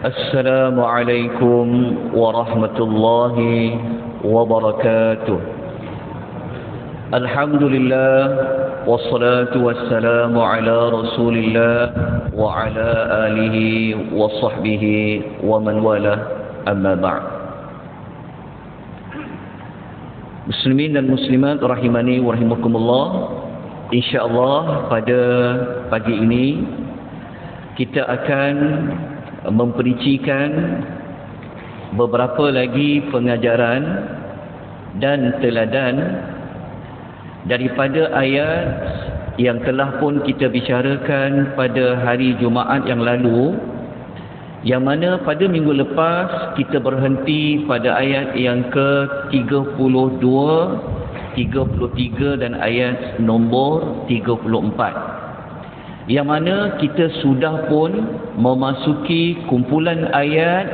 السلام عليكم ورحمة الله وبركاته. الحمد لله والصلاة والسلام على رسول الله وعلى آله وصحبه ومن والاه أما بعد. Muslimin dan muslimat rahimani wa rahimakumullah. InsyaAllah pada pagi ini kita akan mempericikan beberapa lagi pengajaran dan teladan daripada ayat yang telah pun kita bicarakan pada hari Jumaat yang lalu, yang mana pada minggu lepas kita berhenti pada ayat yang ke-32, 33 dan ayat nombor 34, yang mana kita sudah pun memasuki kumpulan ayat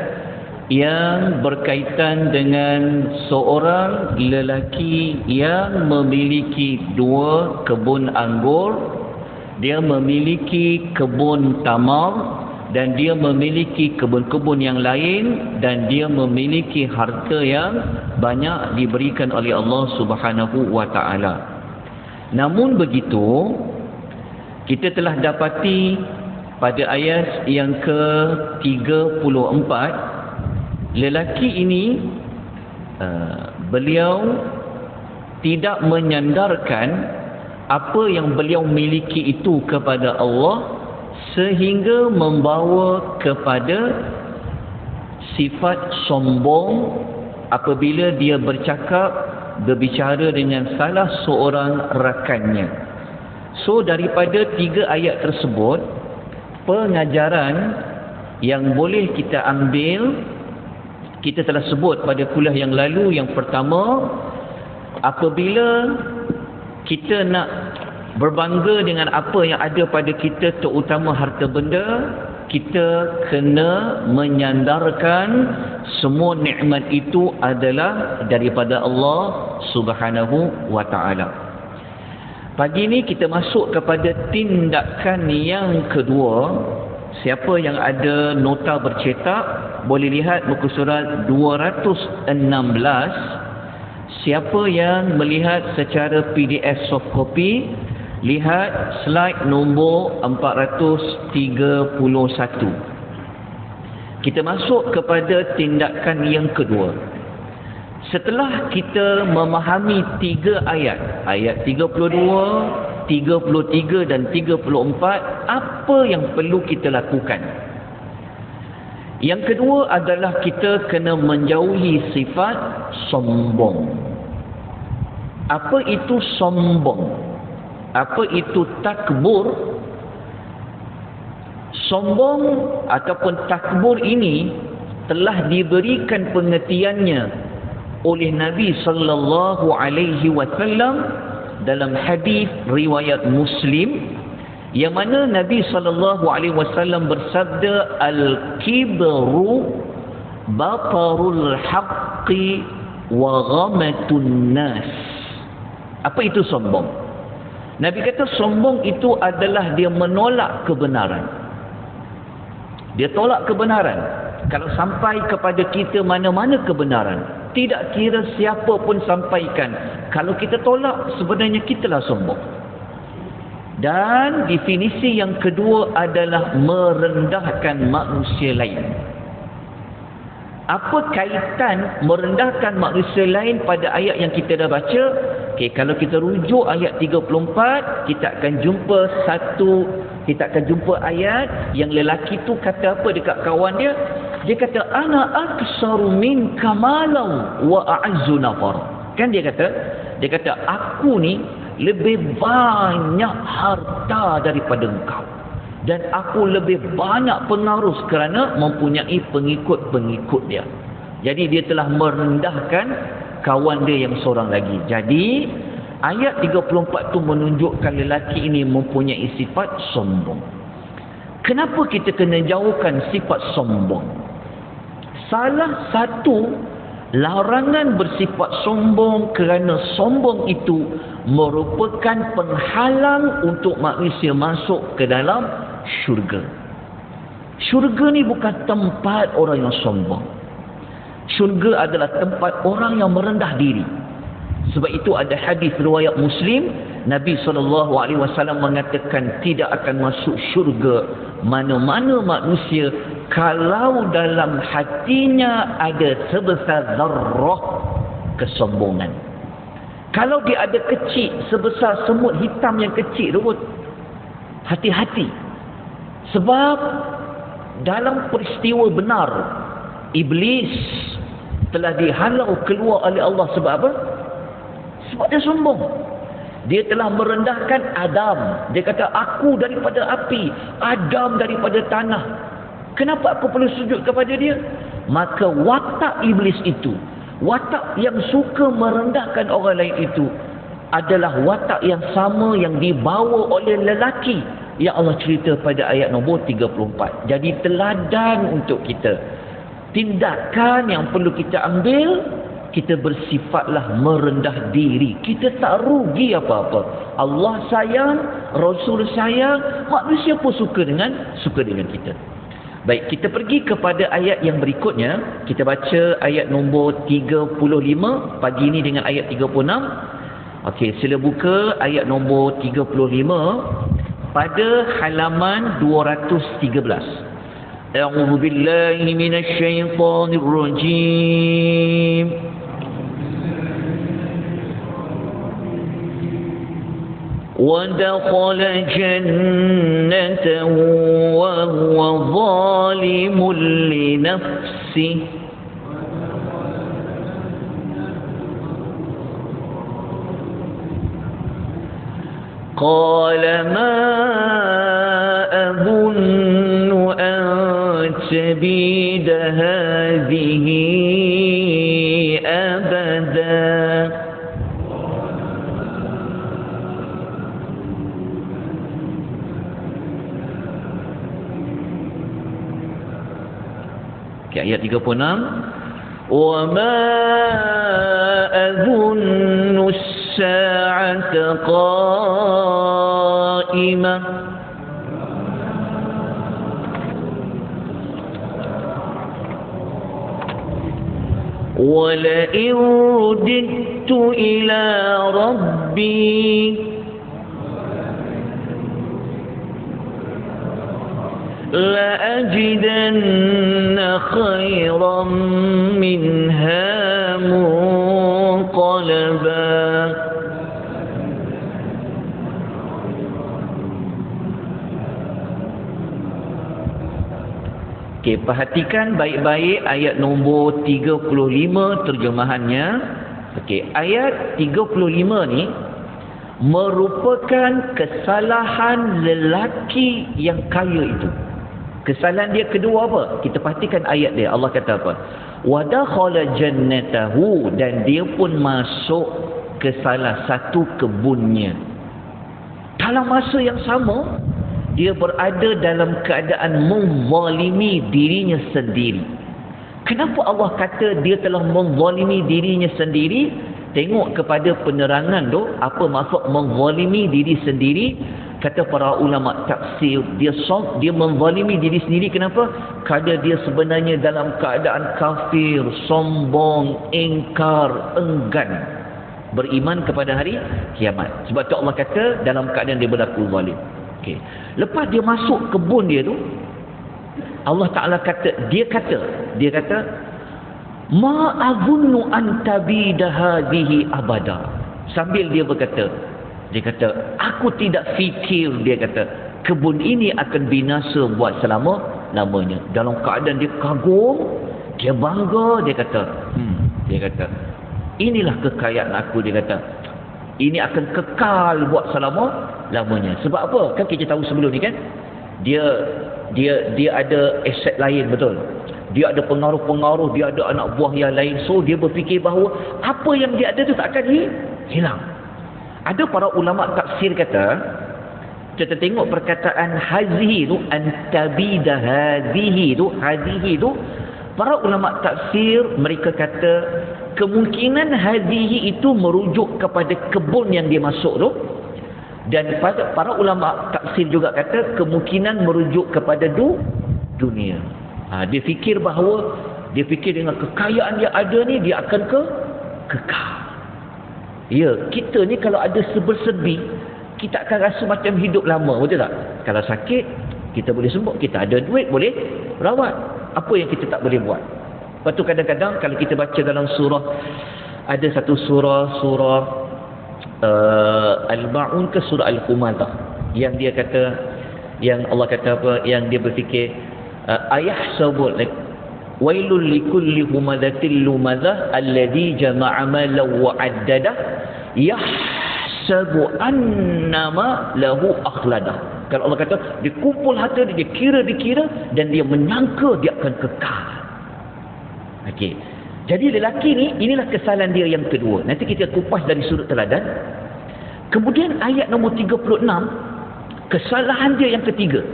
yang berkaitan dengan seorang lelaki yang memiliki 2 kebun anggur, dia memiliki kebun tamar, dan dia memiliki kebun-kebun yang lain, dan dia memiliki harta yang banyak diberikan oleh Allah Subhanahu wa taala. Namun begitu, kita telah dapati pada ayat yang ke-34, lelaki ini beliau tidak menyandarkan apa yang beliau miliki itu kepada Allah, sehingga membawa kepada sifat sombong apabila dia berbicara dengan salah seorang rakannya. So daripada 3 ayat tersebut, pengajaran yang boleh kita ambil, kita telah sebut pada kuliah yang lalu. Yang pertama, apabila kita nak berbangga dengan apa yang ada pada kita, terutama harta benda, kita kena menyandarkan semua nikmat itu adalah daripada Allah Subhanahu wa taala. Pagi ini kita masuk kepada tindakan yang kedua. Siapa yang ada nota bercetak boleh lihat muka surat 216. Siapa yang melihat secara PDF soft copy, lihat slide nombor 431. Kita masuk kepada tindakan yang kedua. Setelah kita memahami 3 ayat, ayat 32, 33 dan 34, apa yang perlu kita lakukan? Yang kedua adalah kita kena menjauhi sifat sombong. Apa itu sombong? Apa itu takbur? Sombong ataupun takbur ini telah diberikan pengertiannya oleh Nabi sallallahu alaihi wasallam dalam hadis riwayat Muslim, yang mana Nabi sallallahu alaihi wasallam bersabda, al-kibru batarul haqqi wa ghamatun nas. Apa itu sombong? Nabi kata sombong itu adalah dia menolak kebenaran. Dia tolak kebenaran. Kalau sampai kepada kita mana-mana kebenaran, tidak kira siapa pun sampaikan, kalau kita tolak, sebenarnya kitalah sombong. Dan definisi yang kedua adalah merendahkan manusia lain. Apa kaitan merendahkan manusia lain pada ayat yang kita dah baca? Okey, kalau kita rujuk ayat 34, kita akan jumpa ayat yang lelaki tu kata apa dekat kawan dia? Dia kata, ana aksaru minka malau wa a'azzu nafar. Kan dia kata aku ni lebih banyak harta daripada engkau, dan aku lebih banyak pengaruh kerana mempunyai pengikut-pengikut dia. Jadi dia telah merendahkan kawan dia yang seorang lagi. Jadi ayat 34 tu menunjukkan lelaki ini mempunyai sifat sombong. Kenapa kita kena jauhkan sifat sombong? Salah satu larangan bersifat sombong, kerana sombong itu merupakan penghalang untuk manusia masuk ke dalam syurga. Syurga ni bukan tempat orang yang sombong. Syurga adalah tempat orang yang merendah diri. Sebab itu ada hadis riwayat Muslim, Nabi SAW mengatakan tidak akan masuk syurga mana-mana manusia kalau dalam hatinya ada sebesar zarrah kesombongan. Kalau dia ada kecil sebesar semut hitam yang kecil tu, hati-hati. Sebab dalam peristiwa benar, Iblis telah dihalau keluar oleh Allah. Sebab apa? Sebab dia sombong. Dia telah merendahkan Adam. Dia kata, aku daripada api, Adam daripada tanah. Kenapa aku perlu sujud kepada dia? Maka watak iblis itu, watak yang suka merendahkan orang lain itu, adalah watak yang sama yang dibawa oleh lelaki yang Allah cerita pada ayat nombor 34. Jadi teladan untuk kita. Tindakan yang perlu kita ambil, kita bersifatlah merendah diri. Kita tak rugi apa-apa. Allah sayang, Rasul sayang, manusia pun suka dengan kita. Baik, kita pergi kepada ayat yang berikutnya. Kita baca ayat nombor 35 pagi ini dengan ayat 36. Okey, sila buka ayat nombor 35 pada halaman 213. A'udzu billahi minasy syaithanir rajim. وَدَخَلَ جَنَّتَهُ وَهُوَ ظَالِمٌ لِنَفْسِهِ قَالَ مَا أَظُنُّ أَن تَبِيدَ هَٰذِهِ أَبَدًا. Ayat 36. وَمَا أَظُنُّ السَّاعَةَ قَائِمَةً وَلَئِن رُّدِدتُّ إِلَى رَبِّي لَأَجِدَنَّ خَيْرًا مِنْهَا مُنقَلَبًا. Okey, perhatikan baik-baik ayat nombor 35 terjemahannya. Okey, ayat 35 ni merupakan kesalahan lelaki yang kaya itu. Kesalahan dia kedua apa? Kita perhatikan ayat dia. Allah kata apa? وَدَخَلَ جَنَّتَهُ, dan dia pun masuk ke salah satu kebunnya. Dalam masa yang sama, dia berada dalam keadaan menzalimi dirinya sendiri. Kenapa Allah kata dia telah menzalimi dirinya sendiri? Tengok kepada penerangan tu, apa maksud menzalimi diri sendiri. Kata para ulama tafsir, dia menzalimi diri sendiri. Kenapa? Kerana dia sebenarnya dalam keadaan kafir, sombong, ingkar, enggan beriman kepada hari kiamat. Sebab tu Allah kata dalam keadaan dia berlaku zalim. Okey. Lepas dia masuk kebun dia tu, Allah Ta'ala kata, dia kata ma azunnu an tabida hadhihi abada. Sambil dia berkata, aku tidak fikir, dia kata, kebun ini akan binasa buat selama-lamanya. Dalam keadaan dia kagum, dia bangga, dia kata, inilah kekayaan aku, dia kata. Ini akan kekal buat selama-lamanya. Sebab apa? Kan kita tahu sebelum ni kan, dia ada aset lain, betul. Dia ada pengaruh-pengaruh, dia ada anak buah yang lain. So dia berfikir bahawa apa yang dia ada tu tak akan hilang. Ada para ulama tafsir kata, kita tengok perkataan hazihi tu, antabida hazihi tu, para ulama tafsir mereka kata kemungkinan hazihi itu merujuk kepada kebun yang dia masuk tu, dan para ulama tafsir juga kata kemungkinan merujuk kepada dunia. Dia fikir dengan kekayaan dia ada ni, dia akan kekal. Ya, kita ni kalau ada serba-serbi, kita akan rasa macam hidup lama, betul tak? Kalau sakit, kita boleh sembuh. Kita ada duit, boleh rawat. Apa yang kita tak boleh buat? Lepas tu kadang-kadang kalau kita baca dalam surah, ada satu surah Al-Ma'un ke surah Al-Humadah, yang dia kata, yang Allah kata apa, yang dia berfikir, ayahsabu wailul likulli humadatil lumadah alladhi jama'a malan wa 'addadah yahsabu annama lahu akhladah. Kalau Allah kata dia kumpul harta dia, dikira dan dia menyangka dia akan kekal. Okey. Jadi lelaki ni, inilah kesalahan dia yang kedua. Nanti kita kupas dari sudut teladan. Kemudian ayat nombor 36, kesalahan dia yang ketiga.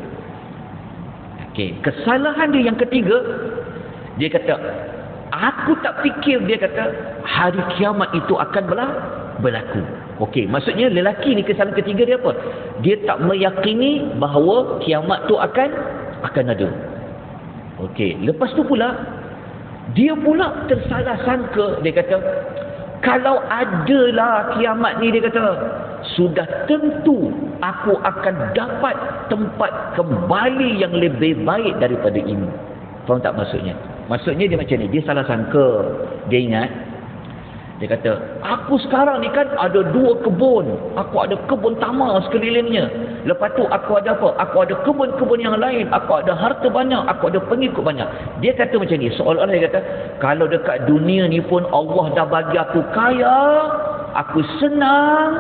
Okey, kesalahan dia yang ketiga, dia kata, aku tak fikir, dia kata, hari kiamat itu akan berlaku. Okey, maksudnya lelaki ni kesalahan ketiga dia apa? Dia tak meyakini bahawa kiamat tu akan ada. Okey, lepas tu pula dia pula tersalah sangka, dia kata, kalau adalah kiamat ni, dia kata, sudah tentu aku akan dapat tempat kembali yang lebih baik daripada ini. Faham tak maksudnya? Maksudnya dia macam ni, dia salah sangka. Dia ingat, dia kata, aku sekarang ni kan ada 2 kebun. Aku ada kebun tamar sekelilingnya. Lepas tu aku ada apa? Aku ada kebun-kebun yang lain. Aku ada harta banyak. Aku ada pengikut banyak. Dia kata macam ni, seolah-olah dia kata, kalau dekat dunia ni pun Allah dah bagi aku kaya, aku senang,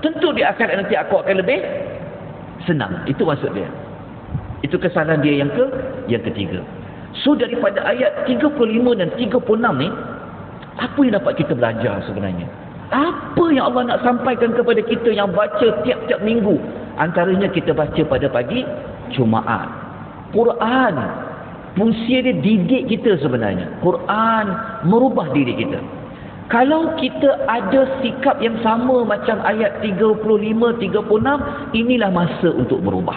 tentu di akhirat nanti aku akan lebih senang. Itu maksud dia. Itu kesalahan dia yang ketiga. So daripada ayat 35 dan 36 ni, apa yang dapat kita belajar sebenarnya? Apa yang Allah nak sampaikan kepada kita yang baca tiap-tiap minggu? Antaranya kita baca pada pagi Jumaat. Quran, fungsi dia didik kita sebenarnya. Quran merubah diri kita. Kalau kita ada sikap yang sama macam ayat 35, 36, inilah masa untuk berubah.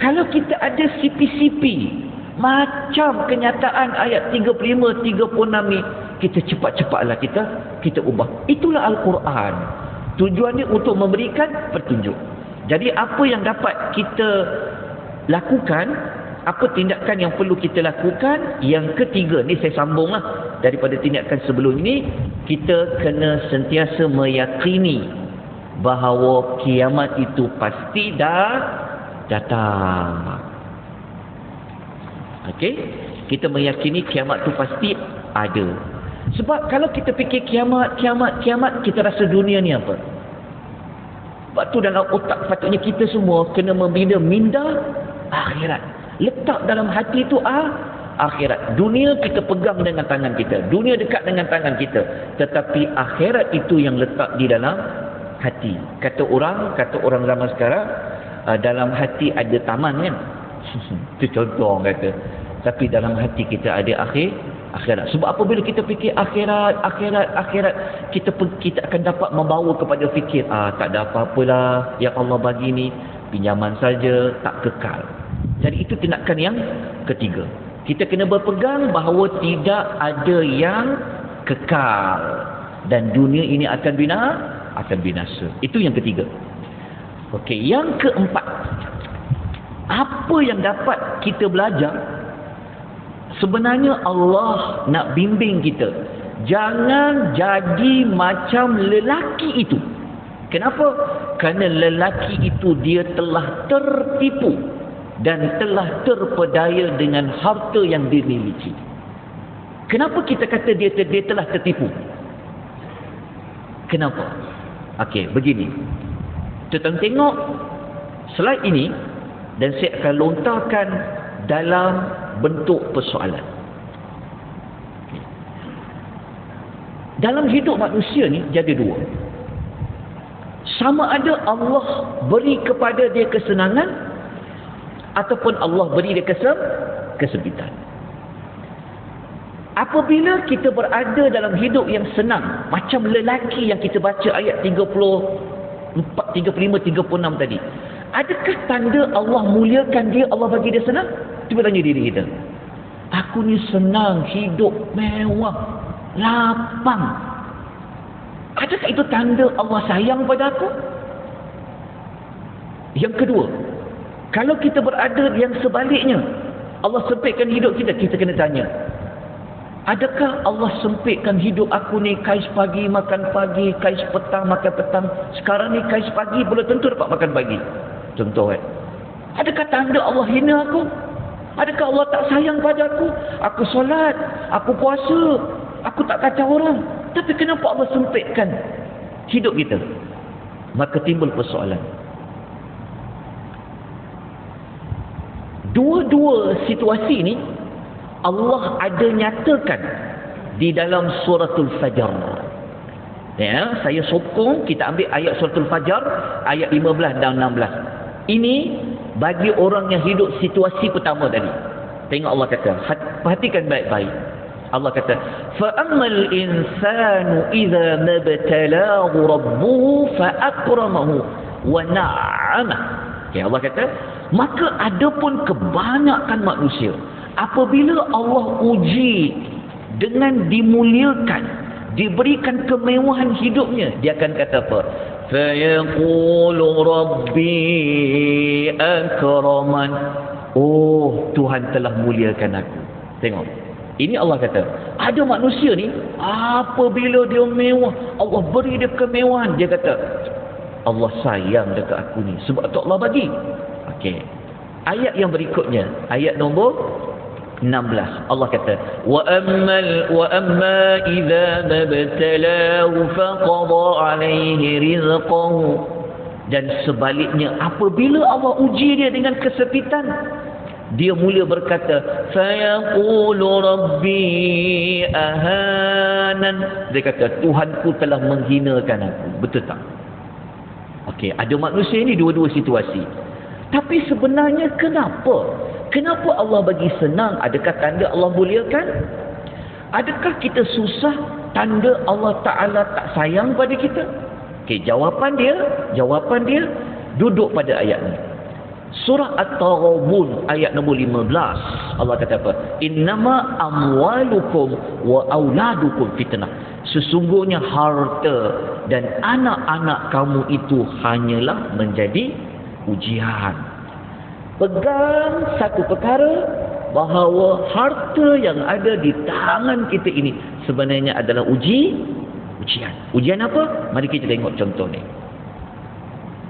Kalau kita ada sipi-sipi macam kenyataan ayat 35, 36 ni, kita cepat-cepatlah kita ubah. Itulah Al-Quran. Tujuannya untuk memberikan petunjuk. Jadi apa yang dapat kita lakukan, apa tindakan yang perlu kita lakukan, yang ketiga ni saya sambunglah daripada tindakan sebelum ini, kita kena sentiasa meyakini bahawa kiamat itu pasti dah datang. Okey, kita meyakini kiamat tu pasti ada. Sebab kalau kita fikir kiamat, kita rasa dunia ni apa? Sebab tu dalam otak patutnya kita semua kena membina minda akhirat. Letak dalam hati tu akhirat. Dunia kita pegang dengan tangan kita. Dunia dekat dengan tangan kita. Tetapi akhirat itu yang letak di dalam hati. Kata orang zaman sekarang, dalam hati ada taman kan? Itu contoh orang kata. Tapi dalam hati kita ada akhirat. Sebab apabila kita fikir akhirat, kita akan dapat membawa kepada fikir, tak ada apa-apalah yang Allah bagi ni, pinjaman saja, tak kekal. Jadi itu tindakan yang ketiga. Kita kena berpegang bahawa tidak ada yang kekal dan dunia ini akan binasa. Itu yang ketiga. Okey, yang keempat, apa yang dapat kita belajar? Sebenarnya Allah nak bimbing kita, jangan jadi macam lelaki itu. Kenapa? Kerana lelaki itu dia telah tertipu dan telah terpedaya dengan harta yang dimiliki. Kenapa kita kata dia telah tertipu? Kenapa? Okey, begini. Kita tengok slide ini dan saya akan lontarkan dalam bentuk persoalan. Dalam hidup manusia ni jadi dua. Sama ada Allah beri kepada dia kesenangan ataupun Allah beri dia kesempitan. Apabila kita berada dalam hidup yang senang, macam lelaki yang kita baca ayat 34, 35, 36 tadi, adakah tanda Allah muliakan dia, Allah bagi dia senang? Cuba tanya diri kita. Aku ni senang, hidup mewah, lapang. Adakah itu tanda Allah sayang pada aku? Yang kedua, kalau kita berada yang sebaliknya, Allah sempitkan hidup kita, kita kena tanya, adakah Allah sempitkan hidup aku ni kais pagi makan pagi, kais petang makan petang. Sekarang ni kais pagi belum tentu dapat makan pagi. Contoh adakah tanda Allah hina aku? Adakah Allah tak sayang pada aku? Aku solat, aku puasa, aku tak kacau orang. Tapi kenapa Allah sempitkan hidup kita? Maka timbul persoalan. Dua-dua situasi ni Allah ada nyatakan di dalam suratul Fajar. Ya, saya sokong kita ambil ayat suratul Fajar ayat 15 dan 16. Ini bagi orang yang hidup situasi pertama tadi. Tengok Allah kata, perhatikan baik-baik. Allah kata, fa ammal insanu idza mabtalahu rabbuhu fa akramahu wa na'ama. Okay, Allah kata, maka adapun kebanyakan manusia apabila Allah uji dengan dimuliakan, diberikan kemewahan hidupnya, dia akan kata apa? Fayaqulu rabbi akraman. Oh, Tuhan telah muliakan aku. Tengok. Ini Allah kata, ada manusia ni apabila dia mewah, Allah beri dia kemewahan, dia kata Allah sayang dekat aku ni sebab tu Allah bagi. Okey. Ayat yang berikutnya, ayat nombor 16. Allah kata, wa amma idza mabtalahu faqada alaihi rizqahu. Dan sebaliknya, apabila Allah uji dia dengan kesepitan, dia mula berkata, fayaqulu rabbi ahanan. Dia kata, Tuhanku telah menghinakan aku. Betul tak? Okey, ada manusia ni dua-dua situasi. Tapi sebenarnya kenapa? Kenapa Allah bagi senang? Adakah tanda Allah muliakan? Adakah kita susah tanda Allah Ta'ala tak sayang pada kita? Okey, jawapan dia duduk pada ayat ni. Surah At-Taghabun ayat nombor 15. Allah kata apa? Innama amwalukum wa auladukum fitnah. Sesungguhnya harta dan anak-anak kamu itu hanyalah menjadi ujian. Pegang satu perkara, bahawa harta yang ada di tangan kita ini sebenarnya adalah ujian. Ujian apa? Mari kita tengok contoh ni.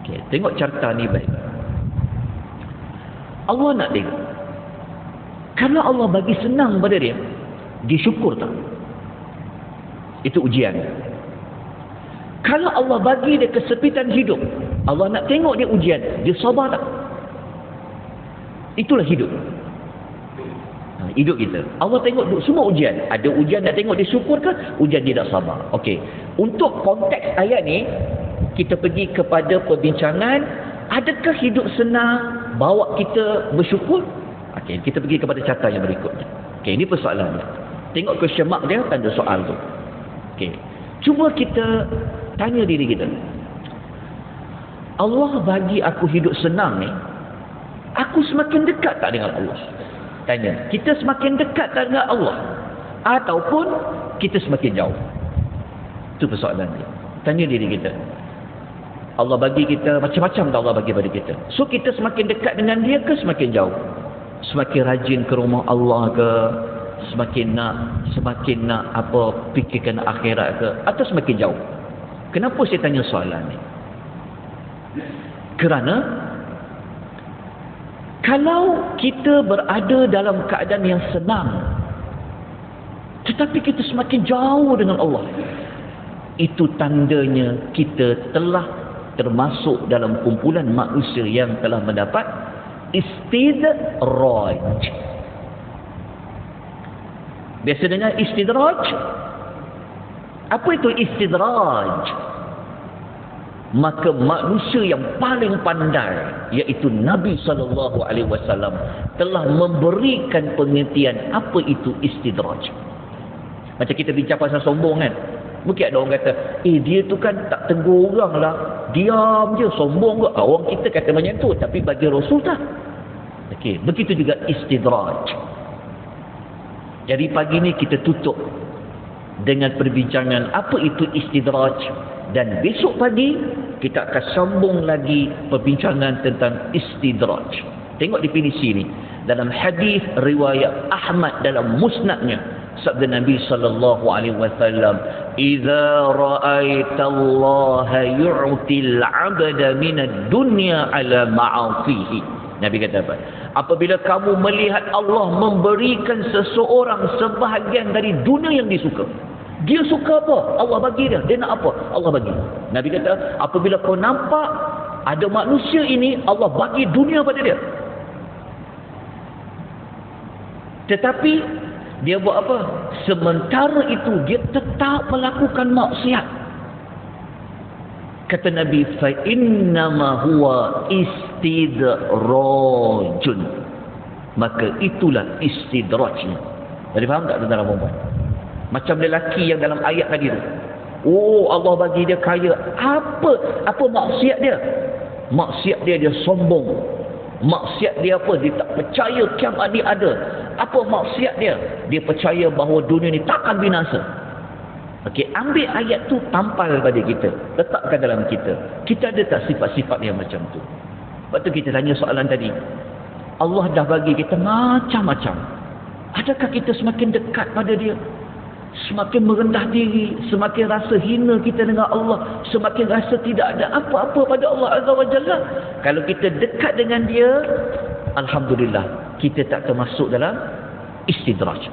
Okey, tengok carta ni baik. Allah nak tengok, kalau Allah bagi senang pada dia, dia syukur tak? Itu ujian. Kalau Allah bagi dia kesepitan hidup, Allah nak tengok dia ujian, dia sabar tak? Itulah hidup. Hidup kita, Allah tengok semua ujian. Ada ujian nak tengok dia syukur ke, ujian dia tak sabar. Okey, untuk konteks ayat ni, kita pergi kepada perbincangan, adakah hidup senang bawa kita bersyukur? Okey, kita pergi kepada carta yang berikutnya. Okey, ini persoalannya. Tengok question mark dia, tanda soal tu. Okey, cuba kita tanya diri kita, Allah bagi aku hidup senang ni, aku semakin dekat tak dengan Allah? Tanya, kita semakin dekat tak dengan Allah? Ataupun kita semakin jauh? Itu persoalan dia. Tanya diri kita, Allah bagi kita macam-macam tak Allah bagi pada kita. So kita semakin dekat dengan dia ke semakin jauh? Semakin rajin ke rumah Allah ke? Semakin nak apa, fikirkan akhirat ke? Atau semakin jauh? Kenapa saya tanya soalan ni? Kerana kalau kita berada dalam keadaan yang senang, tetapi kita semakin jauh dengan Allah, itu tandanya kita telah termasuk dalam kumpulan manusia yang telah mendapat istidraj. Biasa dengar istidraj? Apa itu istidraj? Maka manusia yang paling pandai, iaitu Nabi SAW, telah memberikan pengertian apa itu istidraj. Macam kita bincang pasal sombong kan, mungkin ada orang kata, dia tu kan tak tegur orang lah, diam je, sombong ke. Orang kita kata macam tu, tapi bagi Rasul tak. Okey, begitu juga istidraj. Jadi pagi ni kita tutup dengan perbincangan apa itu istidraj, dan besok pagi kita akan sambung lagi perbincangan tentang istidraj. Tengok definisi ni dalam hadis riwayat Ahmad dalam musnadnya, sabda Nabi sallallahu alaihi wasallam, "Idza ra'aita Allah yu'til 'abda minad dunya 'ala ma'asihi." Nabi kata apa? Apabila kamu melihat Allah memberikan seseorang sebahagian dari dunia yang disuka. Dia suka apa? Allah bagi dia. Dia nak apa? Allah bagi. Nabi kata, apabila kau nampak ada manusia ini, Allah bagi dunia pada dia. Tetapi dia buat apa? Sementara itu dia tetap melakukan maksiat. Kata Nabi, fa innama huwa istidrajun. Maka itulah istidrajnya. Jadi faham tak tuan-tuan dan puan? Macam lelaki yang dalam ayat tadi tu. Oh, Allah bagi dia kaya. Apa maksiat dia? Maksiat dia sombong. Maksiat dia apa? Dia tak percaya kiamat ni ada. Apa maksiat dia? Dia percaya bahawa dunia ni takkan binasa. Okey, ambil ayat tu, tampal pada kita, letakkan dalam kita. Kita ada tak sifat-sifat yang macam tu? Sebab tu kita tanya soalan tadi. Allah dah bagi kita macam-macam. Adakah kita semakin dekat pada dia? Semakin merendah diri, semakin rasa hina kita dengan Allah, semakin rasa tidak ada apa-apa pada Allah Azza wa Jalla. Kalau kita dekat dengan dia, alhamdulillah, kita tak termasuk dalam istidraj.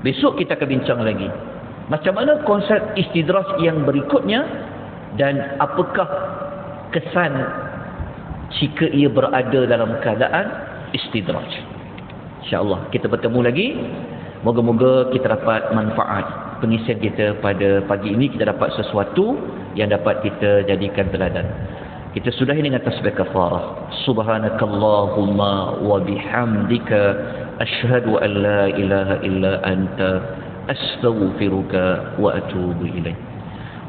Besok kita akan bincang lagi macam mana konsep istidraj yang berikutnya, dan apakah kesan jika ia berada dalam keadaan istidraj. InsyaAllah kita bertemu lagi. Moga-moga kita dapat manfaat pengisian kita pada pagi ini. Kita dapat sesuatu yang dapat kita jadikan teladan. Kita sudahi dengan tasbih kafarah. Subhanakallahumma wa bihamdika asyhadu an la ilaha illa anta astaghfiruka wa atubu ilaik.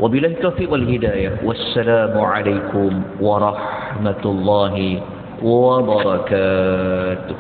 Wabillahi taufiq wal hidayah. Wassalamu alaikum warahmatullahi wabarakatuh.